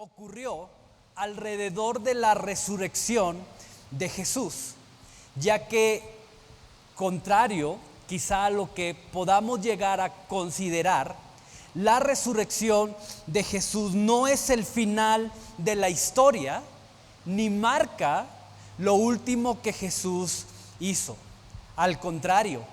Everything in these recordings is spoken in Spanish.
ocurrió alrededor de la resurrección de Jesús, ya que, contrario quizá a lo que podamos llegar a considerar, la resurrección de Jesús no es el final de la historia, ni marca lo último que Jesús hizo. Al contrario,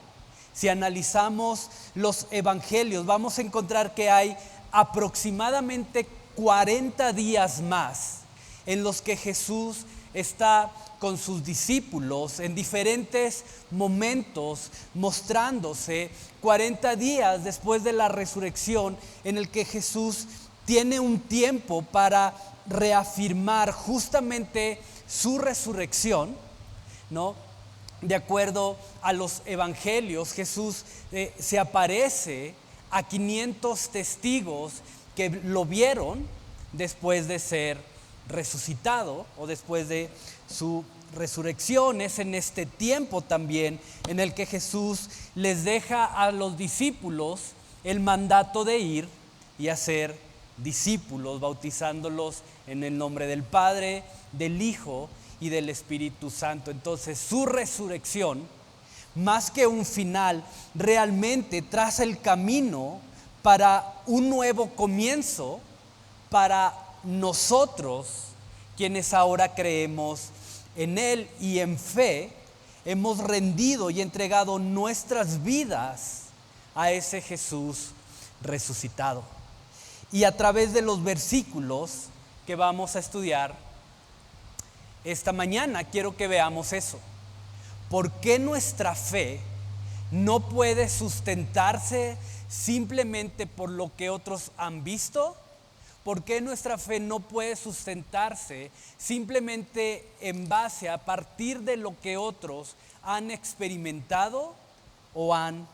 si analizamos los evangelios, vamos a encontrar que hay aproximadamente 40 días más en los que Jesús está con sus discípulos en diferentes momentos, mostrándose 40 días después de la resurrección, en el que Jesús tiene un tiempo para reafirmar justamente su resurrección, ¿no? De acuerdo a los evangelios, Jesús se aparece a 500 testigos que lo vieron después de ser resucitado o después de su resurrección. Es en este tiempo también en el que Jesús les deja a los discípulos el mandato de ir y hacer discípulos, bautizándolos en el nombre del Padre, del Hijo y del Espíritu Santo. Entonces, su resurrección, más que un final, realmente traza el camino para un nuevo comienzo para nosotros, quienes ahora creemos en Él y en fe hemos rendido y entregado nuestras vidas a ese Jesús resucitado. Y a través de los versículos que vamos a estudiar esta mañana, quiero que veamos eso. ¿Por qué nuestra fe no puede sustentarse simplemente por lo que otros han visto? ¿Por qué nuestra fe no puede sustentarse simplemente en base a partir de lo que otros han experimentado o han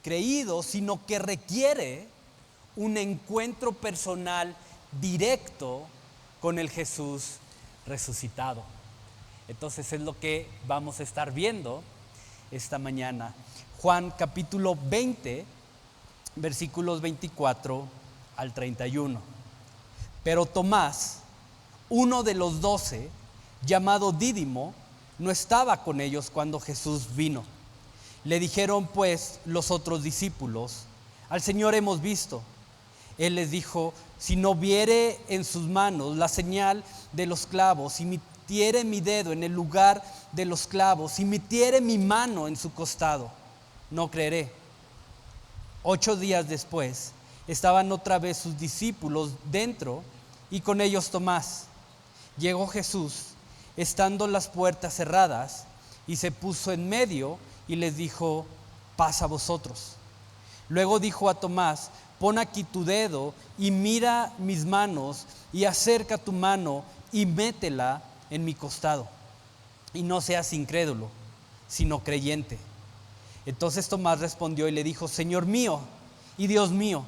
creído, sino que requiere un encuentro personal directo con el Jesús resucitado? Entonces es lo que vamos a estar viendo esta mañana. Juan capítulo 20, versículos 24 al 31. Pero Tomás, uno de los 12, llamado Dídimo, no estaba con ellos cuando Jesús vino. Le dijeron pues los otros discípulos: al Señor hemos visto. Él les dijo: si no viere en sus manos la señal de los clavos, y metiere mi dedo en el lugar de los clavos, y metiere mi mano en su costado, no creeré. 8 días después estaban otra vez sus discípulos dentro, y con ellos Tomás. Llegó Jesús, estando las puertas cerradas, y se puso en medio y les dijo: paz a vosotros. Luego dijo a Tomás: pon aquí tu dedo y mira mis manos, y acerca tu mano y métela en mi costado, y no seas incrédulo, sino creyente. Entonces Tomás respondió y le dijo: Señor mío y Dios mío.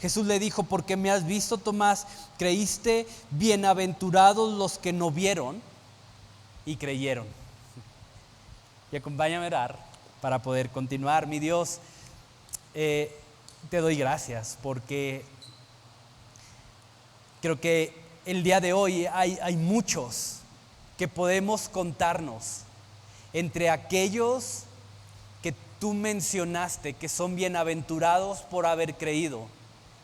Jesús le dijo: porque me has visto, Tomás, creíste. Bienaventurados los que no vieron y creyeron. Y acompáñame a orar para poder continuar. Mi Dios, te doy gracias porque creo que el día de hoy hay muchos que podemos contarnos entre aquellos que tú mencionaste que son bienaventurados por haber creído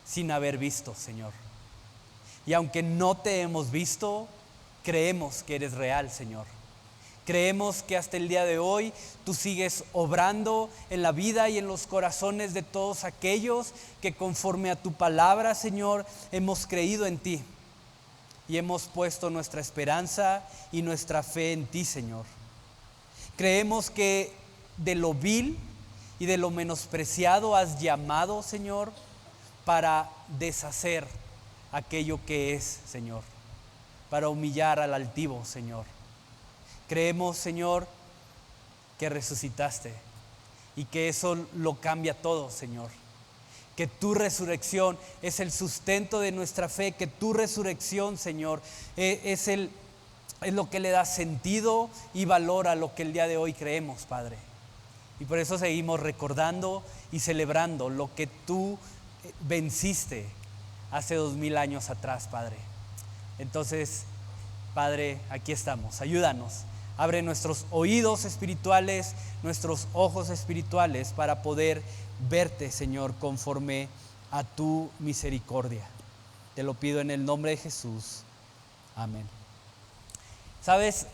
sin haber visto, Señor. Y aunque no te hemos visto, creemos que eres real, Señor. Creemos que hasta el día de hoy tú sigues obrando en la vida y en los corazones de todos aquellos que conforme a tu palabra, Señor, hemos creído en ti y hemos puesto nuestra esperanza y nuestra fe en ti, Señor. Creemos que de lo vil y de lo menospreciado has llamado, Señor, para deshacer aquello que es, Señor, para humillar al altivo, Señor. Creemos, Señor, que resucitaste y que eso lo cambia todo, Señor. Que tu resurrección es el sustento de nuestra fe, que tu resurrección, Señor, es lo que le da sentido y valor a lo que el día de hoy creemos, Padre. Y por eso seguimos recordando y celebrando lo que tú venciste hace 2000 años atrás, Padre. Entonces, Padre, aquí estamos, ayúdanos. Abre nuestros oídos espirituales, nuestros ojos espirituales para poder verte, Señor, conforme a tu misericordia. Te lo pido en el nombre de Jesús. Amén. Sabes,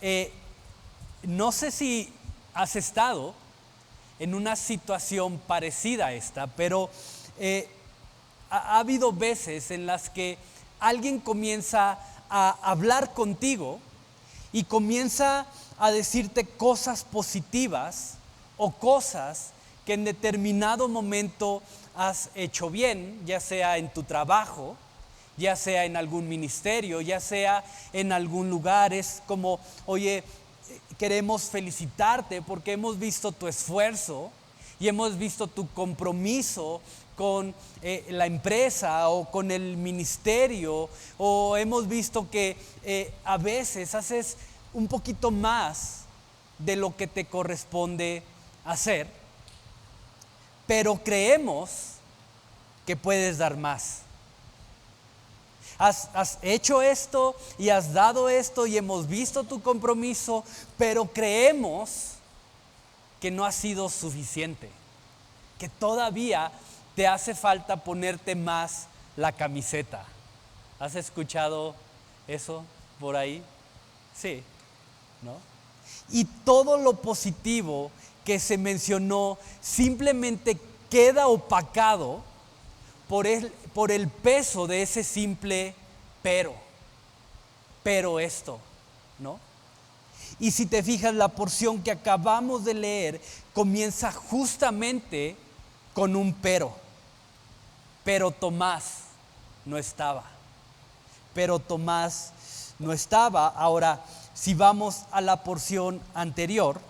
no sé si has estado en una situación parecida a esta, pero ha habido veces en las que alguien comienza a hablar contigo y comienza a decirte cosas positivas o cosas que en determinado momento has hecho bien, ya sea en tu trabajo, ya sea en algún ministerio, ya sea en algún lugar. Es como, oye, queremos felicitarte porque hemos visto tu esfuerzo y hemos visto tu compromiso con la empresa o con el ministerio, o hemos visto que a veces haces un poquito más de lo que te corresponde hacer, pero creemos que puedes dar más. Has hecho esto y has dado esto y hemos visto tu compromiso, pero creemos que no ha sido suficiente, que todavía te hace falta ponerte más la camiseta. ¿Has escuchado eso por ahí? Sí, ¿no? Y todo lo positivo que se mencionó simplemente queda opacado por el peso de ese simple pero esto, ¿no? Y si te fijas, la porción que acabamos de leer comienza justamente con un pero Tomás no estaba. Pero Tomás no estaba. Ahora, si vamos a la porción anterior,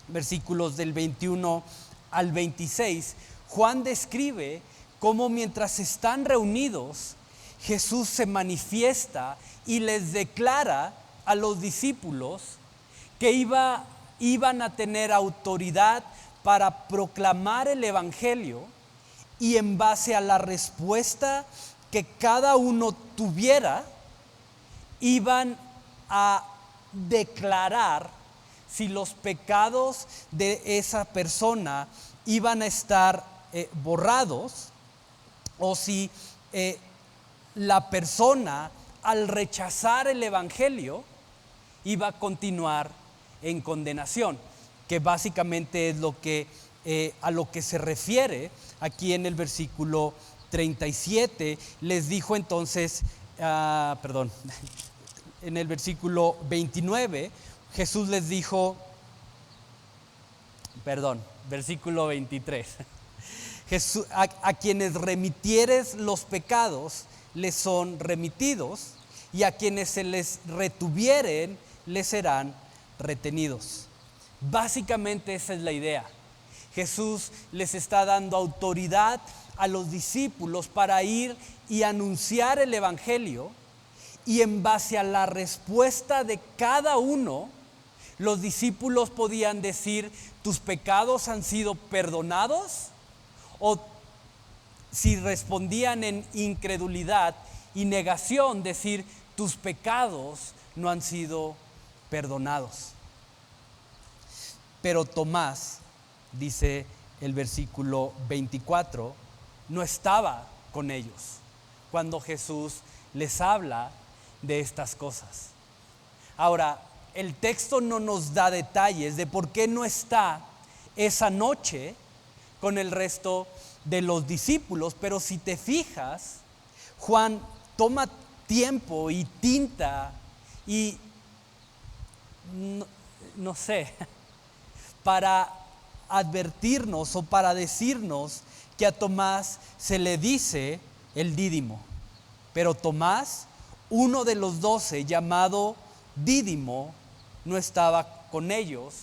versículos del 21 al 26, Juan describe cómo mientras están reunidos, Jesús se manifiesta y les declara a los discípulos que iban a tener autoridad para proclamar el evangelio, y en base a la respuesta que cada uno tuviera, iban a declarar si los pecados de esa persona iban a estar borrados, o si la persona, al rechazar el evangelio, iba a continuar en condenación, que básicamente es a lo que se refiere aquí en el versículo 37. Les dijo entonces, en el versículo 29, Jesús les dijo, versículo 23, Jesús, a quienes remitieres los pecados les son remitidos, y a quienes se les retuvieren les serán retenidos. Básicamente esa es la idea. Jesús les está dando autoridad a los discípulos para ir y anunciar el evangelio, y en base a la respuesta de cada uno, los discípulos podían decir: tus pecados han sido perdonados, o si respondían en incredulidad y negación, decir: tus pecados no han sido perdonados. Pero Tomás, dice el versículo 24, no estaba con ellos cuando Jesús les habla de estas cosas. Ahora, el texto no nos da detalles de por qué no está esa noche con el resto de los discípulos, pero si te fijas, Juan toma tiempo y tinta y no sé, para advertirnos o para decirnos que a Tomás se le dice el Dídimo. Pero Tomás, uno de los 12, llamado Dídimo, no estaba con ellos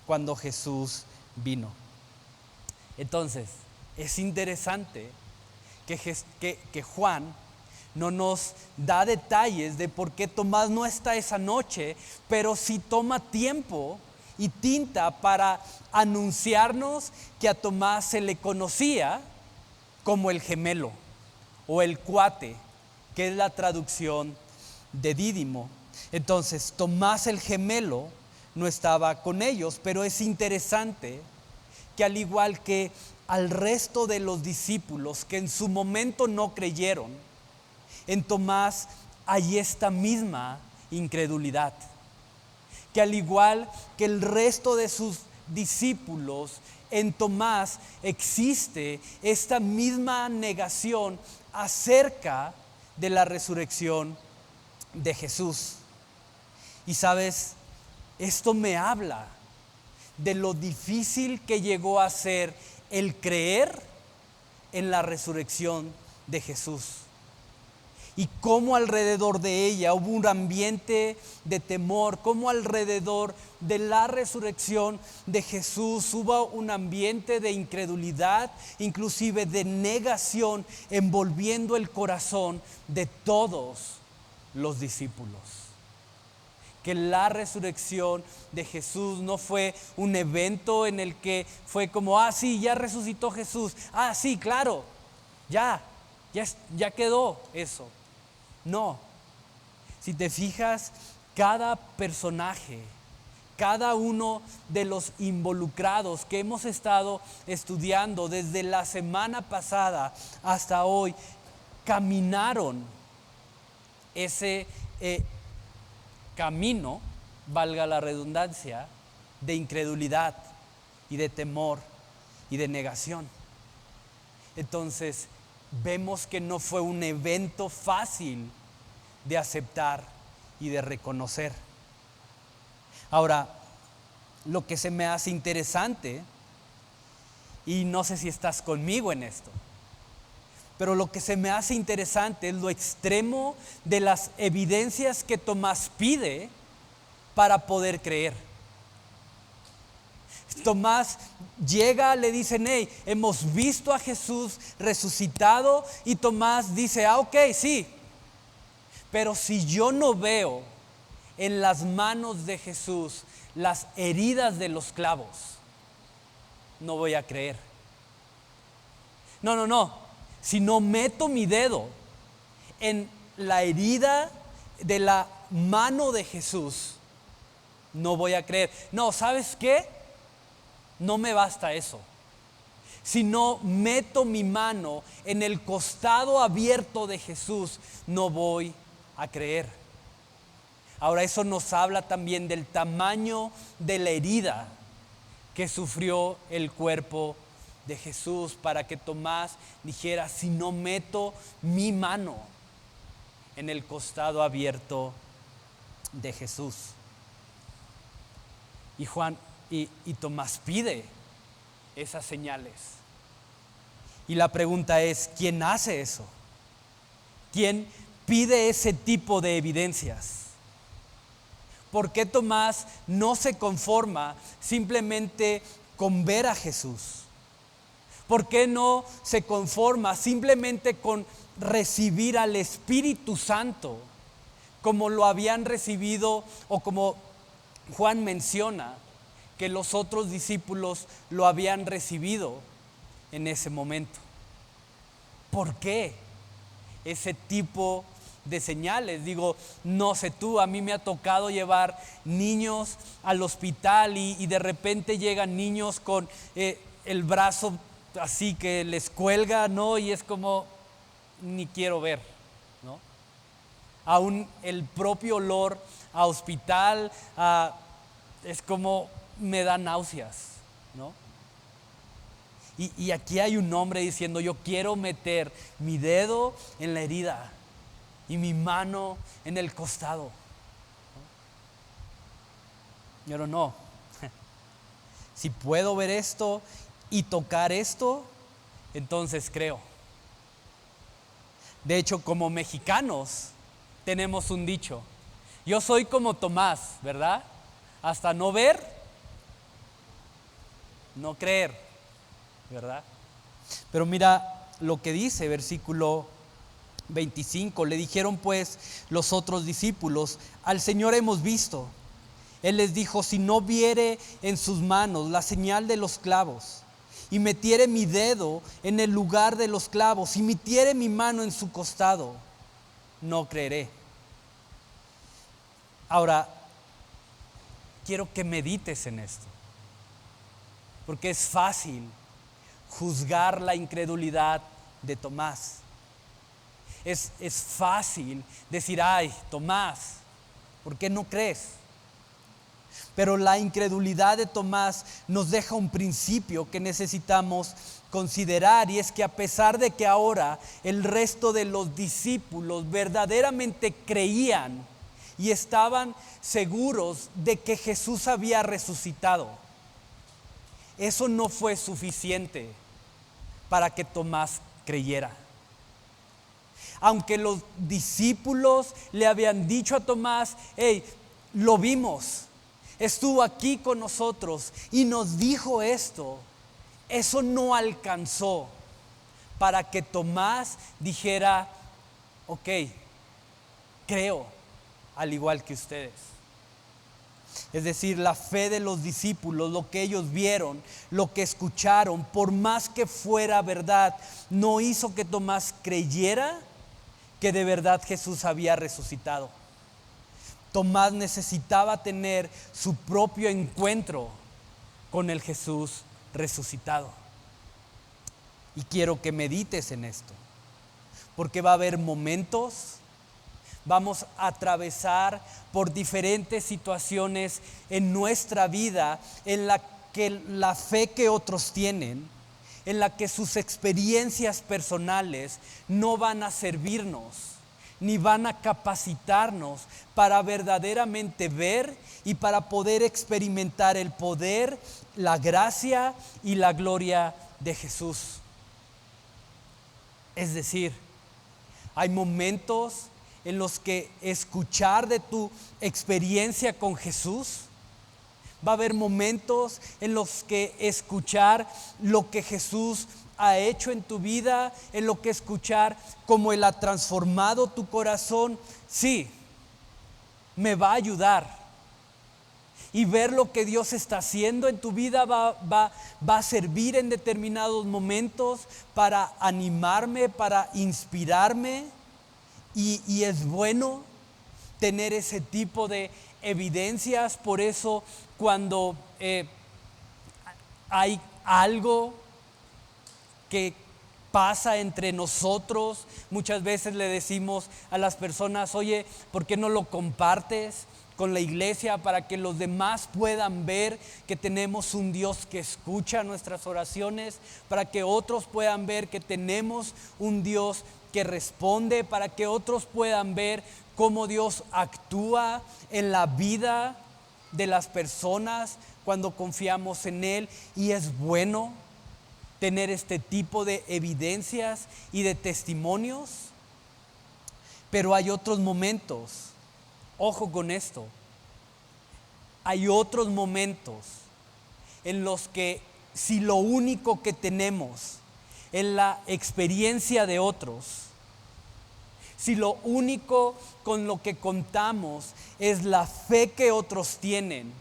cuando Jesús vino. Entonces, es interesante que Juan no nos da detalles de por qué Tomás no está esa noche, pero sí toma tiempo y tinta para anunciarnos que a Tomás se le conocía como el gemelo o el cuate, que es la traducción de Dídimo. Entonces, Tomás el gemelo no estaba con ellos, pero es interesante que al igual que al resto de los discípulos que en su momento no creyeron, en Tomás hay esta misma incredulidad. Que al igual que el resto de sus discípulos, en Tomás existe esta misma negación acerca de la resurrección de Jesús. Y sabes, esto me habla de lo difícil que llegó a ser el creer en la resurrección de Jesús. Y cómo alrededor de ella hubo un ambiente de temor, cómo alrededor de la resurrección de Jesús hubo un ambiente de incredulidad, inclusive de negación, envolviendo el corazón de todos los discípulos. Que la resurrección de Jesús no fue un evento en el que fue como, sí, ya resucitó Jesús, sí, claro, ya quedó eso. No, si te fijas, cada personaje, cada uno de los involucrados que hemos estado estudiando desde la semana pasada hasta hoy, caminaron ese camino, valga la redundancia, de incredulidad y de temor y de negación. Entonces, vemos que no fue un evento fácil de aceptar y de reconocer. Ahora, lo que se me hace interesante, y no sé si estás conmigo en esto, pero lo que se me hace interesante es lo extremo de las evidencias que Tomás pide para poder creer. Tomás llega, le dicen, hemos visto a Jesús resucitado, y Tomás dice, ok, sí, pero si yo no veo en las manos de Jesús las heridas de los clavos, no voy a creer. No, si no meto mi dedo en la herida de la mano de Jesús, no voy a creer. No, ¿sabes qué? No me basta eso. Si no meto mi mano en el costado abierto de Jesús, no voy a creer. Ahora, eso nos habla también del tamaño de la herida que sufrió el cuerpo de Jesús para que Tomás dijera, si no meto mi mano en el costado abierto de Jesús. Y Tomás pide esas señales. Y la pregunta es, ¿quién hace eso? ¿Quién pide ese tipo de evidencias? ¿Por qué Tomás no se conforma simplemente con ver a Jesús? ¿Por qué no se conforma simplemente con recibir al Espíritu Santo como lo habían recibido, o como Juan menciona que los otros discípulos lo habían recibido en ese momento? ¿Por qué ese tipo de señales? Digo, no sé tú, a mí me ha tocado llevar niños al hospital y de repente llegan niños con el brazo así que les cuelga, ¿no? Y es como, ni quiero ver, ¿no? Aún el propio olor a hospital es como, me da náuseas, ¿no? Y aquí hay un hombre diciendo, yo quiero meter mi dedo en la herida y mi mano en el costado. Pero no, si puedo ver esto y tocar esto, entonces creo. De hecho, como mexicanos tenemos un dicho, yo soy como Tomás, ¿verdad? Hasta no ver, no creer, ¿verdad? Pero mira lo que dice versículo 25. Le dijeron pues los otros discípulos, al Señor hemos visto. Él les dijo, si no viere en sus manos la señal de los clavos, y metiere mi dedo en el lugar de los clavos, y metiere mi mano en su costado, no creeré. Ahora, quiero que medites en esto, porque es fácil juzgar la incredulidad de Tomás. Es fácil decir, ay, Tomás, ¿por qué no crees? Pero la incredulidad de Tomás nos deja un principio que necesitamos considerar, y es que a pesar de que ahora el resto de los discípulos verdaderamente creían y estaban seguros de que Jesús había resucitado, eso no fue suficiente para que Tomás creyera. Aunque los discípulos le habían dicho a Tomás, hey, lo vimos, estuvo aquí con nosotros y nos dijo esto, eso no alcanzó para que Tomás dijera, ok, creo, al igual que ustedes. Es decir, la fe de los discípulos, lo que ellos vieron, lo que escucharon, por más que fuera verdad, no hizo que Tomás creyera que de verdad Jesús había resucitado. Tomás necesitaba tener su propio encuentro con el Jesús resucitado. Y quiero que medites en esto, porque va a haber momentos, vamos a atravesar por diferentes situaciones en nuestra vida en la que la fe que otros tienen, en la que sus experiencias personales no van a servirnos, ni van a capacitarnos para verdaderamente ver y para poder experimentar el poder, la gracia y la gloria de Jesús. Es decir, hay momentos en los que escuchar de tu experiencia con Jesús, va a haber momentos en los que escuchar lo que Jesús ha hecho en tu vida, en lo que escuchar cómo Él ha transformado tu corazón, sí, me va a ayudar. Y ver lo que Dios está haciendo en tu vida va a servir en determinados momentos para animarme, para inspirarme. Y es bueno tener ese tipo de evidencias. Por eso cuando hay algo que pasa entre nosotros, muchas veces le decimos a las personas, oye, ¿por qué no lo compartes con la iglesia para que los demás puedan ver que tenemos un Dios que escucha nuestras oraciones, para que otros puedan ver que tenemos un Dios que responde, para que otros puedan ver cómo Dios actúa en la vida de las personas cuando confiamos en Él? Y es bueno tener este tipo de evidencias y de testimonios, pero hay otros momentos, ojo con esto, hay otros momentos en los que si lo único que tenemos es la experiencia de otros, si lo único con lo que contamos es la fe que otros tienen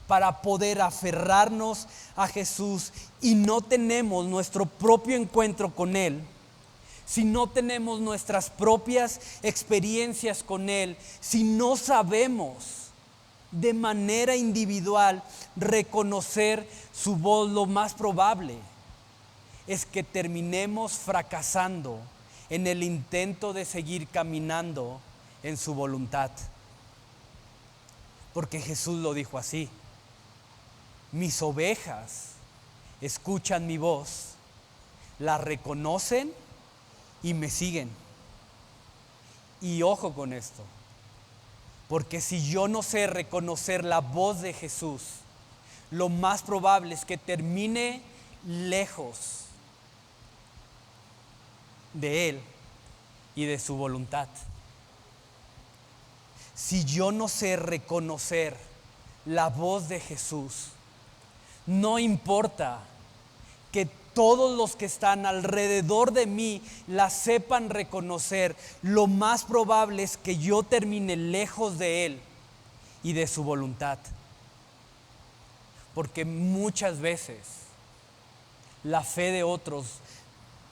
para poder aferrarnos a Jesús y no tenemos nuestro propio encuentro con Él, si no tenemos nuestras propias experiencias con Él, si no sabemos de manera individual reconocer su voz, lo más probable es que terminemos fracasando en el intento de seguir caminando en su voluntad. Porque Jesús lo dijo así: mis ovejas escuchan mi voz, la reconocen y me siguen. Y ojo con esto, porque si yo no sé reconocer la voz de Jesús, lo más probable es que termine lejos de Él y de su voluntad. Si yo no sé reconocer la voz de Jesús, no importa que todos los que están alrededor de mí la sepan reconocer, lo más probable es que yo termine lejos de Él y de su voluntad. Porque muchas veces la fe de otros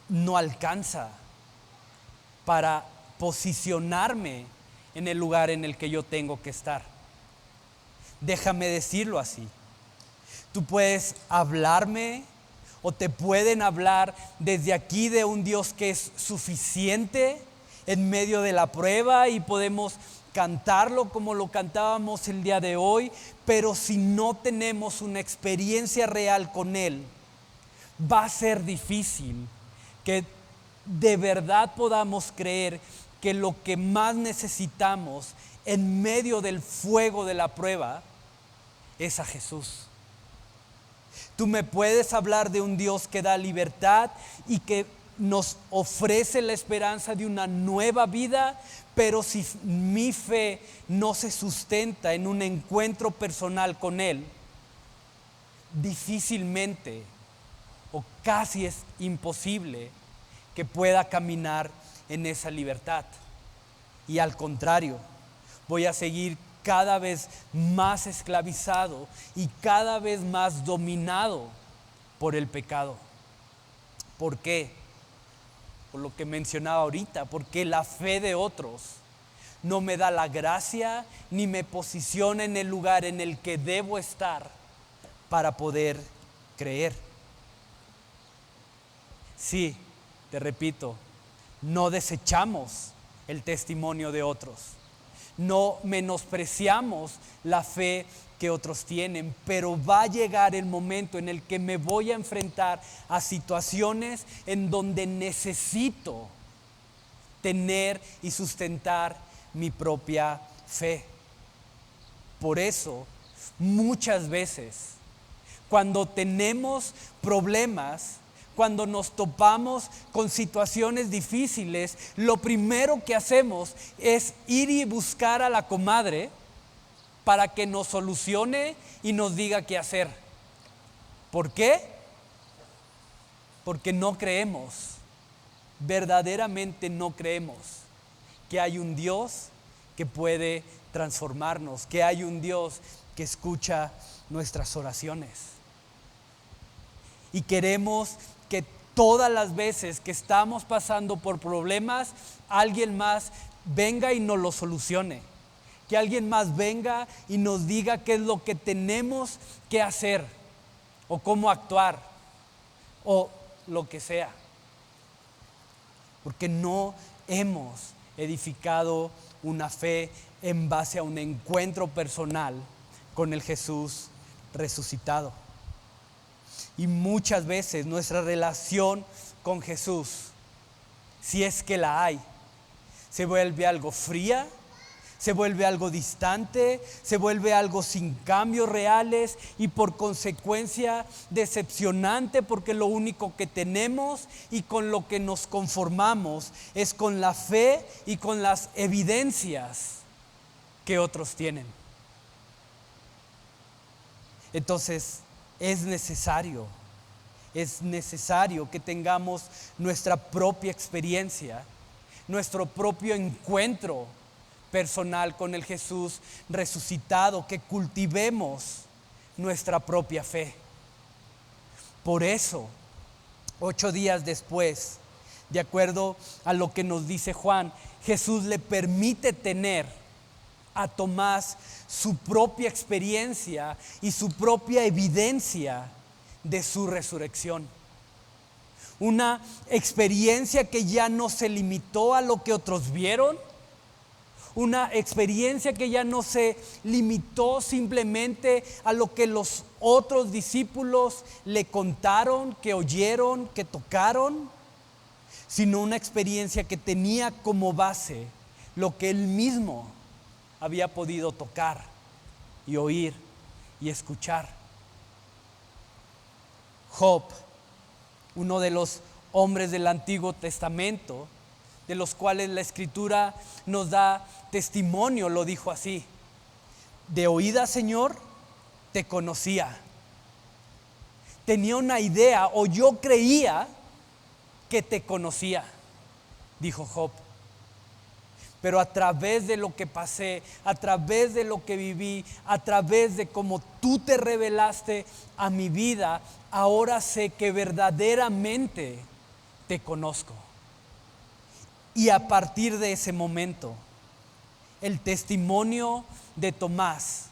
no alcanza para posicionarme en el lugar en el que yo tengo que estar. Déjame decirlo así. Tú puedes hablarme o te pueden hablar desde aquí de un Dios que es suficiente en medio de la prueba y podemos cantarlo como lo cantábamos el día de hoy, pero si no tenemos una experiencia real con Él, va a ser difícil que de verdad podamos creer que lo que más necesitamos en medio del fuego de la prueba es a Jesús. Tú me puedes hablar de un Dios que da libertad y que nos ofrece la esperanza de una nueva vida, pero si mi fe no se sustenta en un encuentro personal con Él, difícilmente o casi es imposible que pueda caminar en esa libertad. Y al contrario, voy a seguir cada vez más esclavizado y cada vez más dominado por el pecado. ¿Por qué? Por lo que mencionaba ahorita, porque la fe de otros no me da la gracia ni me posiciona en el lugar en el que debo estar para poder creer. Sí, te repito, no desechamos el testimonio de otros, no menospreciamos la fe que otros tienen, pero va a llegar el momento en el que me voy a enfrentar a situaciones en donde necesito tener y sustentar mi propia fe. Por eso, muchas veces, cuando tenemos problemas, cuando nos topamos con situaciones difíciles, lo primero que hacemos es ir y buscar a la comadre para que nos solucione y nos diga qué hacer. ¿Por qué? Porque no creemos, verdaderamente no creemos que hay un Dios que puede transformarnos, que hay un Dios que escucha nuestras oraciones. Y queremos que todas las veces que estamos pasando por problemas, alguien más venga y nos lo solucione. Que alguien más venga y nos diga qué es lo que tenemos que hacer, o cómo actuar, o lo que sea. Porque no hemos edificado una fe en base a un encuentro personal con el Jesús resucitado. Y muchas veces nuestra relación con Jesús, si es que la hay, se vuelve algo fría, se vuelve algo distante, se vuelve algo sin cambios reales y por consecuencia decepcionante, porque lo único que tenemos y con lo que nos conformamos es con la fe y con las evidencias que otros tienen. Entonces, es necesario que tengamos nuestra propia experiencia, nuestro propio encuentro personal con el Jesús resucitado, que cultivemos nuestra propia fe. Por eso, 8 días después, de acuerdo a lo que nos dice Juan, Jesús le permite tener a Tomás su propia experiencia y su propia evidencia de su resurrección. Una experiencia que ya no se limitó a lo que otros vieron, una experiencia que ya no se limitó simplemente a lo que los otros discípulos le contaron, que oyeron, que tocaron, sino una experiencia que tenía como base lo que él mismo había podido tocar y oír y escuchar. Job, uno de los hombres del Antiguo Testamento, de los cuales la Escritura nos da testimonio, lo dijo así: de oídas, Señor, te conocía. Tenía una idea, o yo creía que te conocía, dijo Job. Pero a través de lo que pasé, a través de lo que viví, a través de cómo tú te revelaste a mi vida, ahora sé que verdaderamente te conozco. Y a partir de ese momento el testimonio de Tomás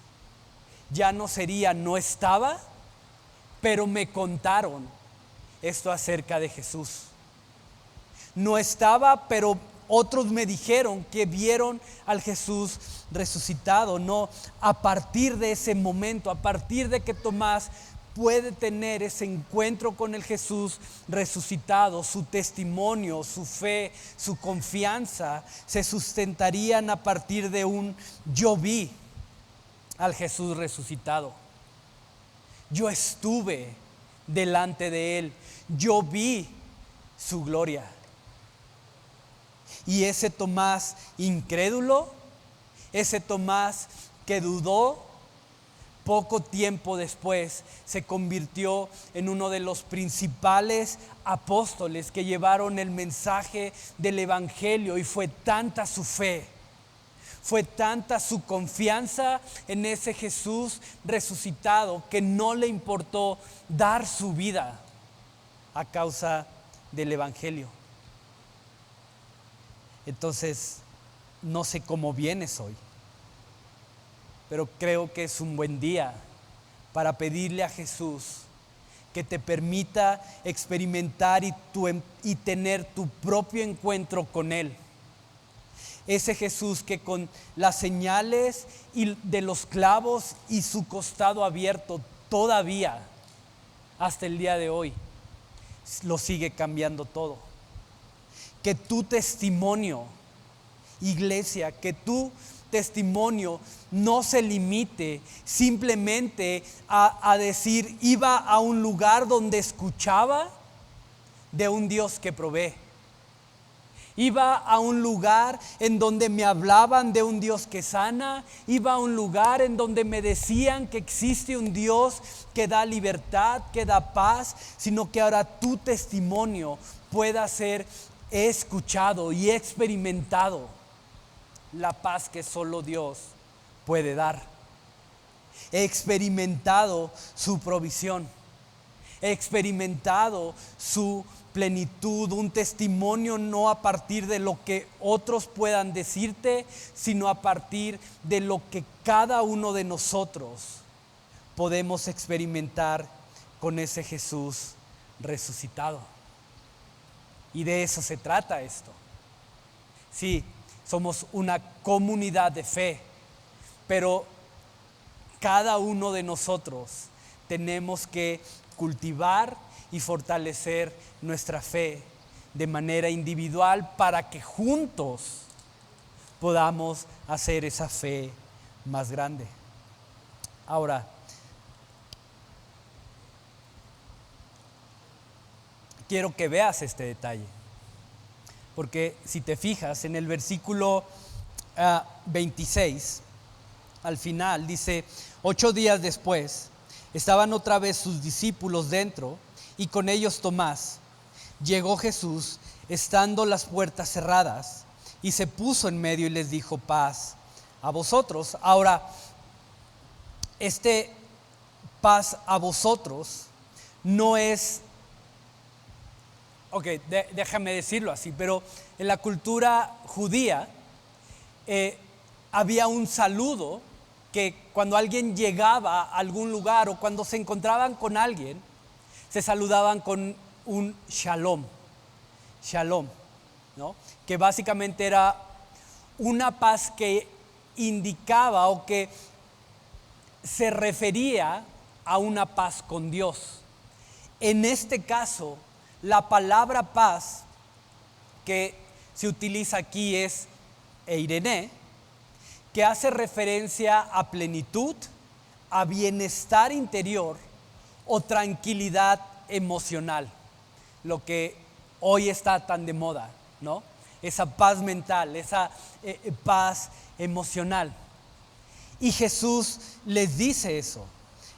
ya no sería no estaba, pero me contaron esto acerca de Jesús. No estaba, pero otros me dijeron que vieron al Jesús resucitado. No, a partir de ese momento, a partir de que Tomás puede tener ese encuentro con el Jesús resucitado, su testimonio, su fe, su confianza se sustentarían a partir de un yo vi al Jesús resucitado. Yo estuve delante de él, yo vi su gloria. Y ese Tomás incrédulo, ese Tomás que dudó, poco tiempo después se convirtió en uno de los principales apóstoles que llevaron el mensaje del Evangelio, y fue tanta su fe, fue tanta su confianza en ese Jesús resucitado que no le importó dar su vida a causa del Evangelio. Entonces, no sé cómo vienes hoy, pero creo que es un buen día para pedirle a Jesús que te permita experimentar y tener tu propio encuentro con Él. Ese Jesús que con las señales de los clavos y su costado abierto todavía hasta el día de hoy lo sigue cambiando todo. Que tu testimonio, iglesia, que tu testimonio no se limite simplemente a decir iba a un lugar donde escuchaba de un Dios que provee. Iba a un lugar en donde me hablaban de un Dios que sana. Iba a un lugar en donde me decían que existe un Dios que da libertad, que da paz, sino que ahora tu testimonio pueda ser escuchado y experimentado la paz que solo Dios puede dar. He experimentado su provisión, he experimentado su plenitud, un testimonio no a partir de lo que otros puedan decirte, sino a partir de lo que cada uno de nosotros podemos experimentar con ese Jesús resucitado. Y de eso se trata esto. Sí, somos una comunidad de fe, pero cada uno de nosotros tenemos que cultivar y fortalecer nuestra fe de manera individual para que juntos podamos hacer esa fe más grande. Ahora, quiero que veas este detalle, porque si te fijas en el versículo 26, al final dice: 8 días después estaban otra vez sus discípulos dentro y con ellos Tomás. Llegó Jesús estando las puertas cerradas y se puso en medio y les dijo: paz a vosotros. Ahora, este paz a vosotros no es, déjame decirlo así, pero en la cultura judía había un saludo que cuando alguien llegaba a algún lugar o cuando se encontraban con alguien, se saludaban con un shalom, ¿no? Que básicamente era una paz que indicaba o que se refería a una paz con Dios. En este caso, la palabra paz que se utiliza aquí es eirene, que hace referencia a plenitud, a bienestar interior o tranquilidad emocional, lo que hoy está tan de moda, ¿no? Esa paz mental, esa paz emocional. Y Jesús les dice eso.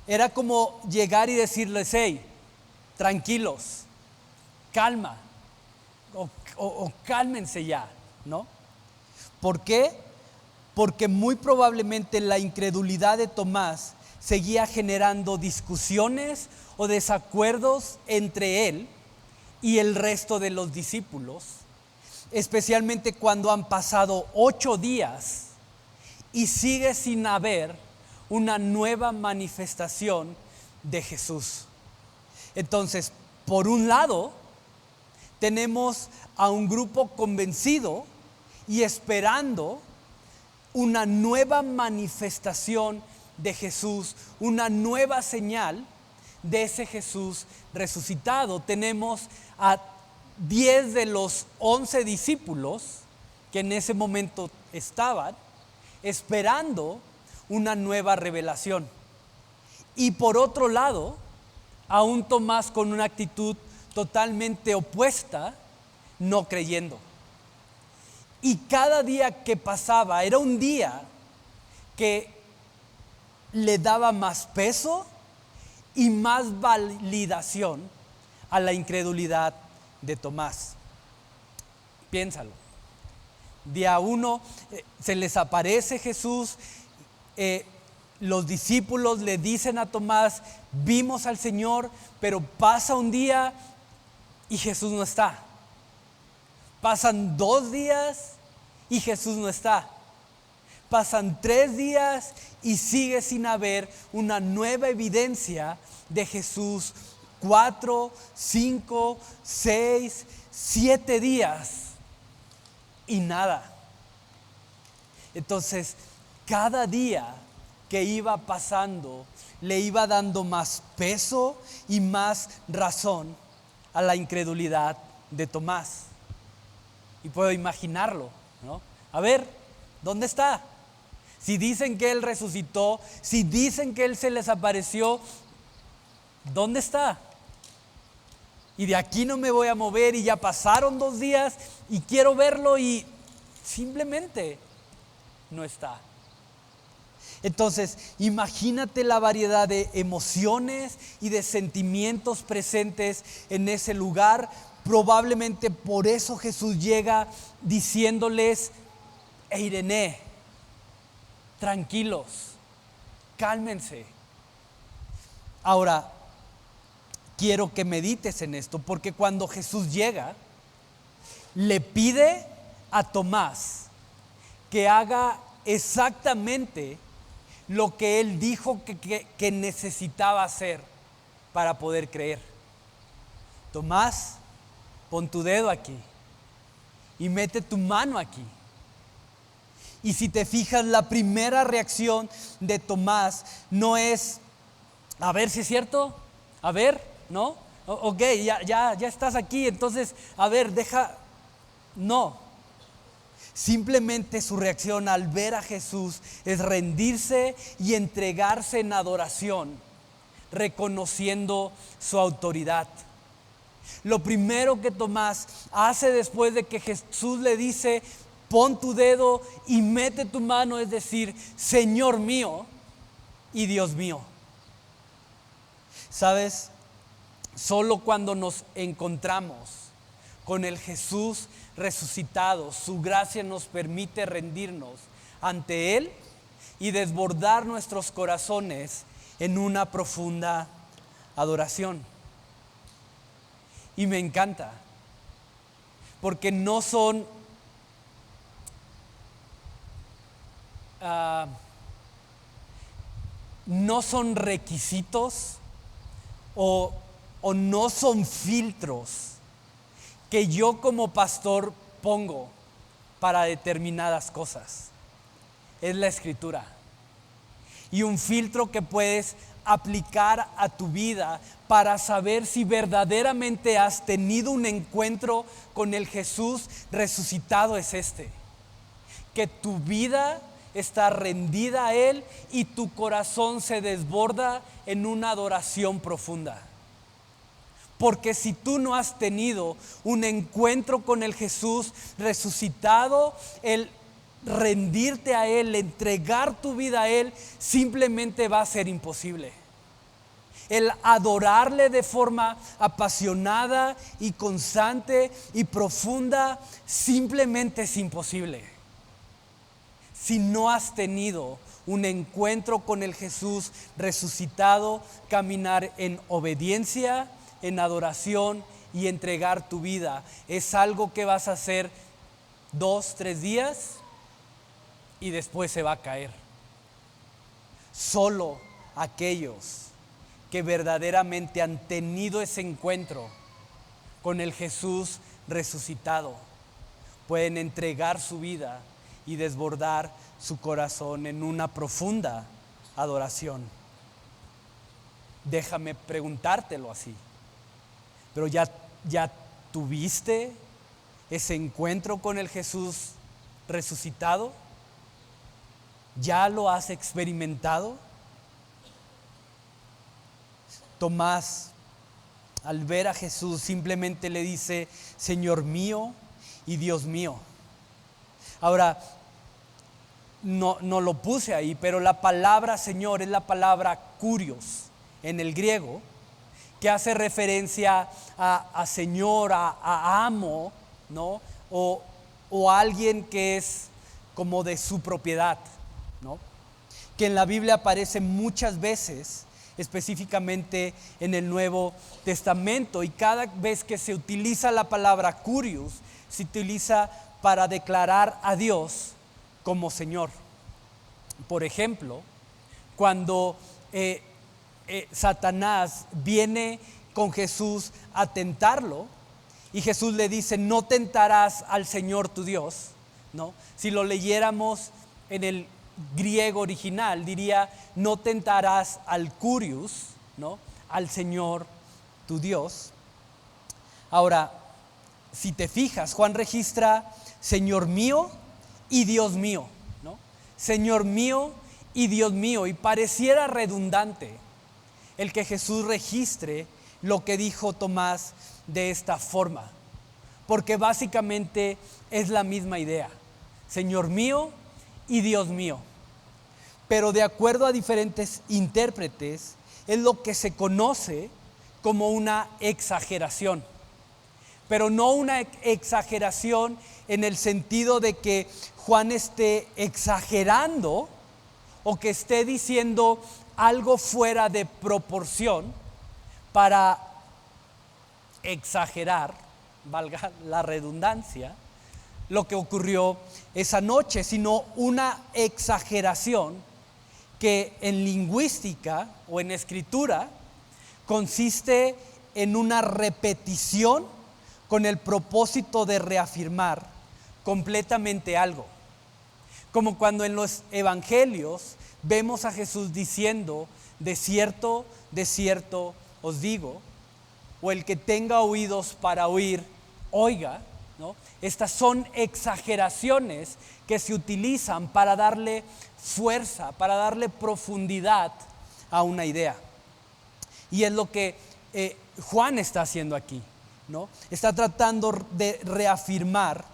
Era como llegar y decirles: hey, tranquilos, calma, o cálmense ya, ¿no? ¿Por qué? Porque muy probablemente la incredulidad de Tomás seguía generando discusiones o desacuerdos entre él y el resto de los discípulos, especialmente cuando han pasado 8 días y sigue sin haber una nueva manifestación de Jesús. Entonces, por un lado, tenemos a un grupo convencido y esperando una nueva manifestación de Jesús, una nueva señal de ese Jesús resucitado. Tenemos a 10 de los 11 discípulos que en ese momento estaban esperando una nueva revelación. Y por otro lado, a un Tomás con una actitud totalmente opuesta, no creyendo. Y cada día que pasaba era un día que le daba más peso y más validación a la incredulidad de Tomás. Piénsalo. Día 1 se les aparece Jesús, los discípulos le dicen a Tomás, vimos al Señor, pero pasa un día y Jesús no está. Pasan 2 días y Jesús no está. Pasan 3 días y sigue sin haber una nueva evidencia de Jesús. 4, 5, 6, 7 días y nada. Entonces, cada día que iba pasando le iba dando más peso y más razón a la incredulidad de Tomás. Y puedo imaginarlo, ¿no? A ver, ¿dónde está? Si dicen que Él resucitó, si dicen que Él se les apareció, ¿dónde está? Y de aquí no me voy a mover y ya pasaron 2 días y quiero verlo y simplemente no está. Entonces, imagínate la variedad de emociones y de sentimientos presentes en ese lugar. Probablemente por eso Jesús llega diciéndoles, Eirene, tranquilos, cálmense. Ahora, quiero que medites en esto, porque cuando Jesús llega, le pide a Tomás que haga exactamente lo que él dijo que necesitaba hacer para poder creer. Tomás, pon tu dedo aquí y mete tu mano aquí. Y si te fijas, la primera reacción de Tomás no es, a ver si es cierto, a ver, ¿no? Ok, ya estás aquí, entonces, a ver, no. Simplemente su reacción al ver a Jesús es rendirse y entregarse en adoración, reconociendo su autoridad. Lo primero que Tomás hace después de que Jesús le dice, pon tu dedo y mete tu mano, es decir, Señor mío y Dios mío. ¿Sabes? Solo cuando nos encontramos con el Jesús resucitado, su gracia nos permite rendirnos ante Él y desbordar nuestros corazones en una profunda adoración. Y me encanta, porque no son requisitos o no son filtros que yo como pastor pongo para determinadas cosas. Es la Escritura. Y un filtro que puedes aplicar a tu vida para saber si verdaderamente has tenido un encuentro con el Jesús resucitado es este. Que tu vida está rendida a Él y tu corazón se desborda en una adoración profunda. Porque si tú no has tenido un encuentro con el Jesús resucitado, el rendirte a Él, entregar tu vida a Él, simplemente va a ser imposible. El adorarle de forma apasionada y constante y profunda, simplemente es imposible. Si no has tenido un encuentro con el Jesús resucitado, caminar en obediencia, en adoración y entregar tu vida, ¿es algo que vas a hacer 2, 3 días? y después se va a caer. Solo aquellos que verdaderamente han tenido ese encuentro con el Jesús resucitado pueden entregar su vida y desbordar su corazón en una profunda adoración. Déjame preguntártelo así. Pero ya tuviste ese encuentro con el Jesús resucitado. ¿Ya lo has experimentado? Tomás, al ver a Jesús, simplemente le dice: Señor mío y Dios mío. Ahora, no lo puse ahí, pero la palabra Señor es la palabra kurios en el griego, que hace referencia a Señor, a amo, ¿no? O alguien que es como de su propiedad, ¿no? Que en la Biblia aparece muchas veces, específicamente en el Nuevo Testamento, y cada vez que se utiliza la palabra kurios, se utiliza para declarar a Dios como Señor. Por ejemplo, cuando Satanás viene con Jesús a tentarlo, y Jesús le dice: no tentarás al Señor tu Dios, ¿no? Si lo leyéramos en el griego original, diría: no tentarás al kurios, ¿no? Al Señor tu Dios. Ahora, si te fijas, Juan registra Señor mío y Dios mío, ¿no? Señor mío y Dios mío, y pareciera redundante el que Jesús registre lo que dijo Tomás de esta forma, porque básicamente es la misma idea: Señor mío y Dios mío. Pero de acuerdo a diferentes intérpretes, es lo que se conoce como una exageración. Pero no una exageración en el sentido de que Juan esté exagerando o que esté diciendo algo fuera de proporción para exagerar, valga la redundancia, lo que ocurrió esa noche, sino una exageración que en lingüística o en escritura consiste en una repetición con el propósito de reafirmar completamente algo. Como cuando en los evangelios vemos a Jesús diciendo: de cierto os digo, o el que tenga oídos para oír, oiga, ¿no? Estas son exageraciones que se utilizan para darle fuerza, para darle profundidad a una idea. Y es lo que Juan está haciendo aquí, ¿no? Está tratando de reafirmar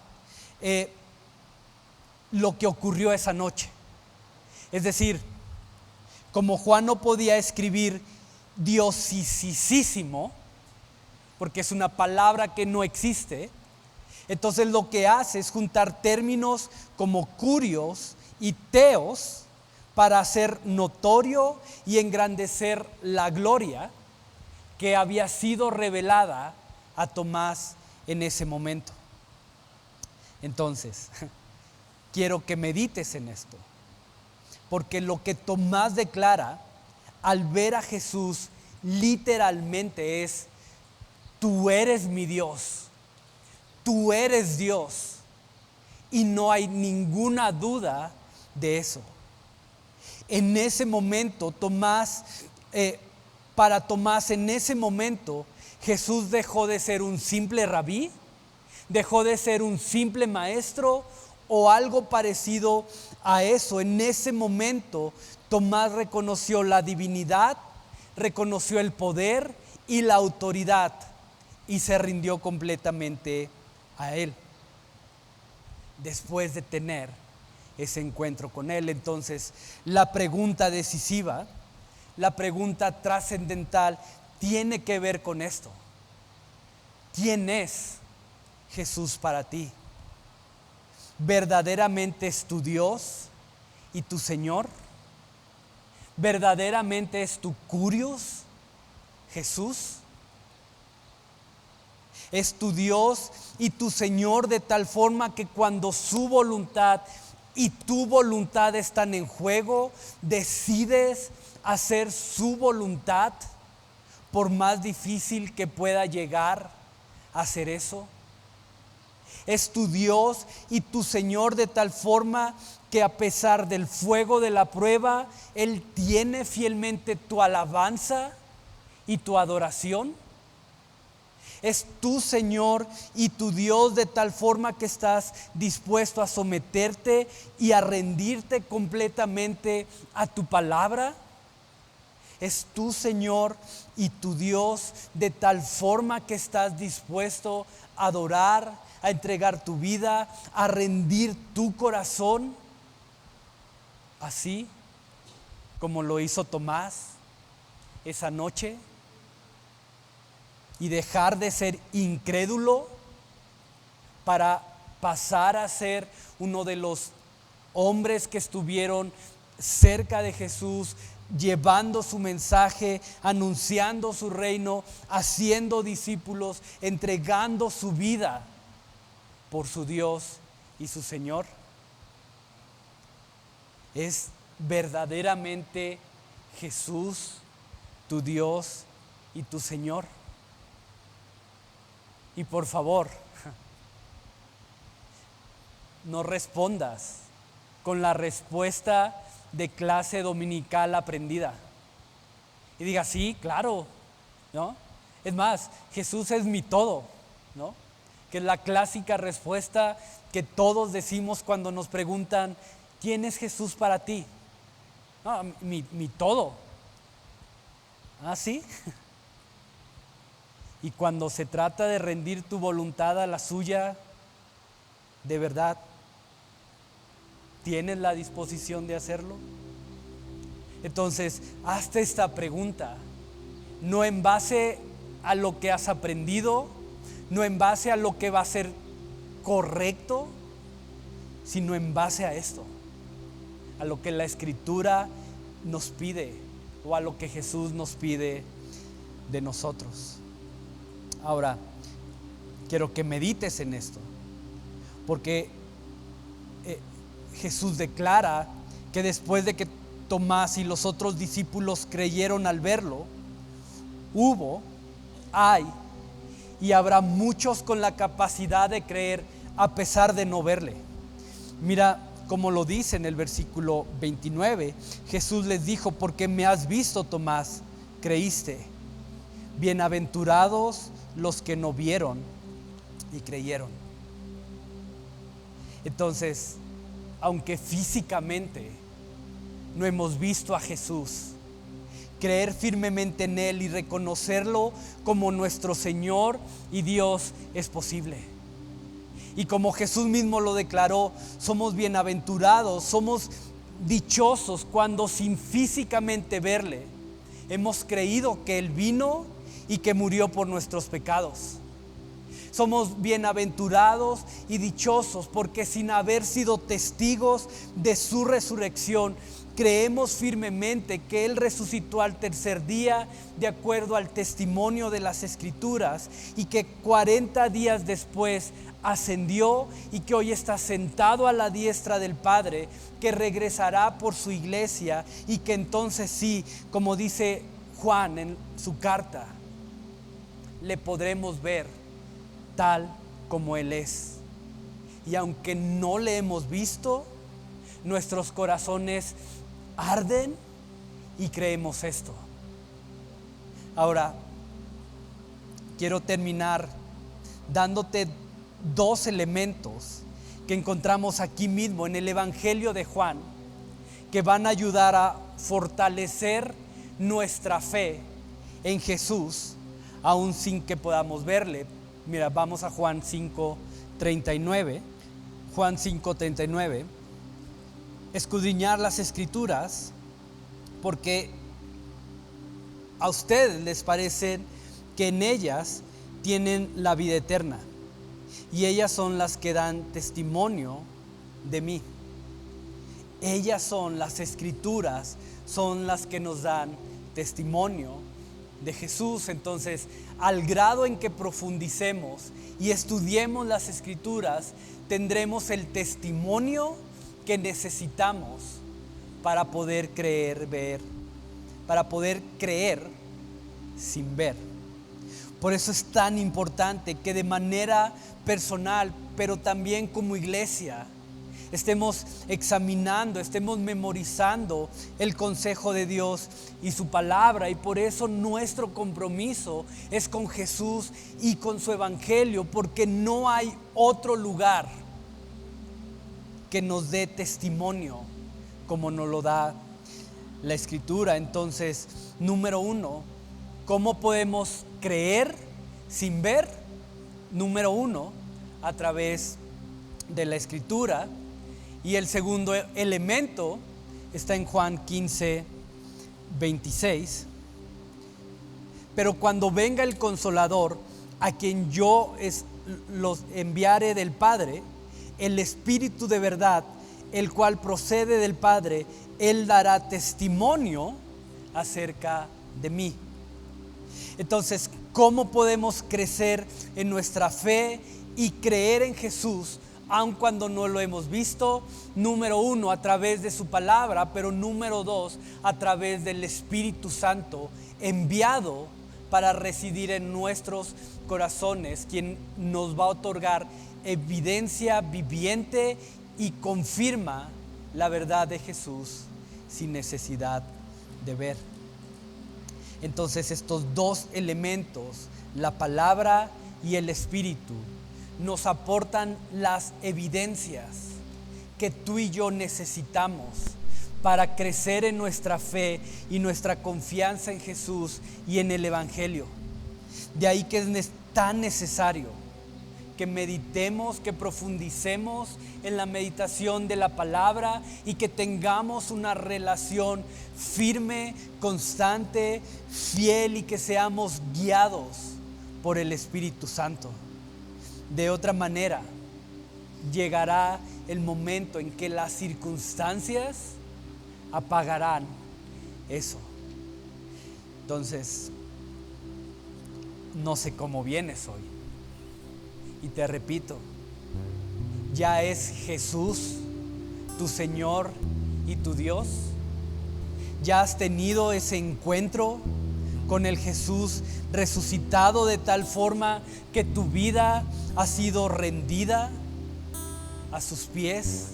lo que ocurrió esa noche. Es decir, como Juan no podía escribir diosisísimo, porque es una palabra que no existe, entonces lo que hace es juntar términos como kurios y teos para hacer notorio y engrandecer la gloria que había sido revelada a Tomás en ese momento. Entonces, quiero que medites en esto, porque lo que Tomás declara al ver a Jesús literalmente es: tú eres mi Dios, tú eres Dios, y no hay ninguna duda de eso. En ese momento, para Tomás, en ese momento, Jesús dejó de ser un simple rabí, dejó de ser un simple maestro o algo parecido a eso. En ese momento, Tomás reconoció la divinidad, reconoció el poder y la autoridad y se rindió completamente a Él. Después de tener ese encuentro con Él, entonces la pregunta decisiva, la pregunta trascendental tiene que ver con esto: ¿quién es Jesús para ti? ¿Verdaderamente es tu Dios y tu Señor? ¿Verdaderamente es tu kurios, Jesús? ¿Es tu Dios y tu Señor de tal forma que cuando su voluntad y tu voluntad están en juego, decides hacer su voluntad, por más difícil que pueda llegar a hacer eso. Es tu Dios y tu Señor de tal forma que a pesar del fuego de la prueba, Él tiene fielmente tu alabanza y tu adoración. Es tu Señor y tu Dios de tal forma que estás dispuesto a someterte y a rendirte completamente a tu palabra. Es tu Señor y tu Dios de tal forma que estás dispuesto a adorar, a entregar tu vida, a rendir tu corazón, así como lo hizo Tomás esa noche, y dejar de ser incrédulo para pasar a ser uno de los hombres que estuvieron cerca de Jesús, llevando su mensaje, anunciando su reino, haciendo discípulos, entregando su vida por su Dios y su Señor. ¿Es verdaderamente Jesús tu Dios y tu Señor? Y por favor, no respondas con la respuesta de clase dominical aprendida. Y diga, sí, claro, ¿no? Es más, Jesús es mi todo, ¿no? Que es la clásica respuesta que todos decimos cuando nos preguntan, ¿quién es Jesús para ti? No, mi todo. ¿Ah, sí? Y cuando se trata de rendir tu voluntad a la suya, ¿de verdad tienes la disposición de hacerlo? Entonces, hazte esta pregunta, no en base a lo que has aprendido, no en base a lo que va a ser correcto, sino en base a esto, a lo que la Escritura nos pide o a lo que Jesús nos pide de nosotros. Ahora, quiero que medites en esto, porque Jesús declara que después de que Tomás y los otros discípulos creyeron al verlo, hay y habrá muchos con la capacidad de creer a pesar de no verle. Mira como lo dice en el versículo 29, Jesús les dijo, porque me has visto, Tomás, creíste. Bienaventurados los que no vieron y creyeron. Entonces, aunque físicamente no hemos visto a Jesús, creer firmemente en Él y reconocerlo como nuestro Señor y Dios es posible. Y como Jesús mismo lo declaró, somos bienaventurados, somos dichosos cuando sin físicamente verle, hemos creído que Él vino y que murió por nuestros pecados. Somos bienaventurados y dichosos porque sin haber sido testigos de su resurrección, creemos firmemente que Él resucitó al tercer día de acuerdo al testimonio de las Escrituras y que 40 días después ascendió y que hoy está sentado a la diestra del Padre, que regresará por su iglesia y que entonces sí, como dice Juan en su carta, le podremos ver tal como Él es. Y aunque no le hemos visto, nuestros corazones arden y creemos esto. Ahora, quiero terminar dándote dos elementos que encontramos aquí mismo en el Evangelio de Juan, que van a ayudar a fortalecer nuestra fe en Jesús, aún sin que podamos verle. Mira, vamos a Juan 5:39. Juan 5:39. Escudriñar las Escrituras, porque a ustedes les parece que en ellas tienen la vida eterna, y ellas son las que dan testimonio de mí. Ellas son las Escrituras, son las que nos dan testimonio de Jesús. Entonces, al grado en que profundicemos y estudiemos las Escrituras, tendremos el testimonio que necesitamos para poder para poder creer sin ver. Por eso es tan importante que de manera personal, pero también como iglesia, estemos examinando, estemos memorizando el consejo de Dios y su palabra. Y por eso nuestro compromiso es con Jesús y con su evangelio, porque no hay otro lugar que nos dé testimonio como nos lo da la Escritura. Entonces, número 1, ¿cómo podemos creer sin ver? Número 1, a través de la Escritura. Y el segundo elemento está en Juan 15, 26. Pero cuando venga el Consolador, a quien yo los enviaré del Padre, el Espíritu de verdad, el cual procede del Padre, Él dará testimonio acerca de mí. Entonces, ¿cómo podemos crecer en nuestra fe y creer en Jesús, aun cuando no lo hemos visto? Número 1, a través de su palabra, pero número 2, a través del Espíritu Santo enviado para residir en nuestros corazones, quien nos va a otorgar evidencia viviente y confirma la verdad de Jesús sin necesidad de ver. Entonces, estos dos elementos, la palabra y el Espíritu, nos aportan las evidencias que tú y yo necesitamos para crecer en nuestra fe y nuestra confianza en Jesús y en el Evangelio. De ahí que es tan necesario que meditemos, que profundicemos en la meditación de la palabra y que tengamos una relación firme, constante, fiel, y que seamos guiados por el Espíritu Santo. De otra manera, llegará el momento en que las circunstancias apagarán eso. Entonces, no sé cómo vienes hoy. Y te repito, ¿ya es Jesús tu Señor y tu Dios? ¿Ya has tenido ese encuentro con el Jesús resucitado de tal forma que tu vida ha sido rendida a sus pies?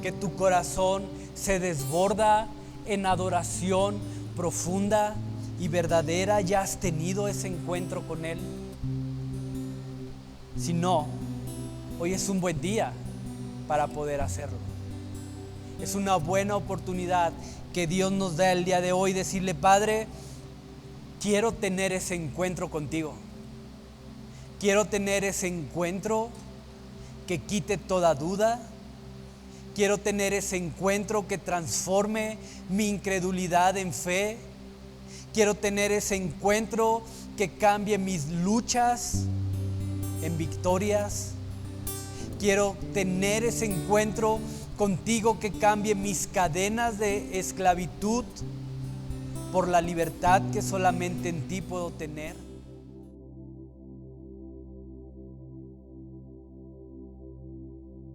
¿Que tu corazón se desborda en adoración profunda y verdadera? ¿Ya has tenido ese encuentro con Él? Si no, hoy es un buen día para poder hacerlo. Es una buena oportunidad que Dios nos da el día de hoy, decirle: Padre, quiero tener ese encuentro contigo. Quiero tener ese encuentro que quite toda duda. Quiero tener ese encuentro que transforme mi incredulidad en fe. Quiero tener ese encuentro que cambie mis luchas en victorias. Quiero tener ese encuentro contigo que cambie mis cadenas de esclavitud por la libertad que solamente en ti puedo tener.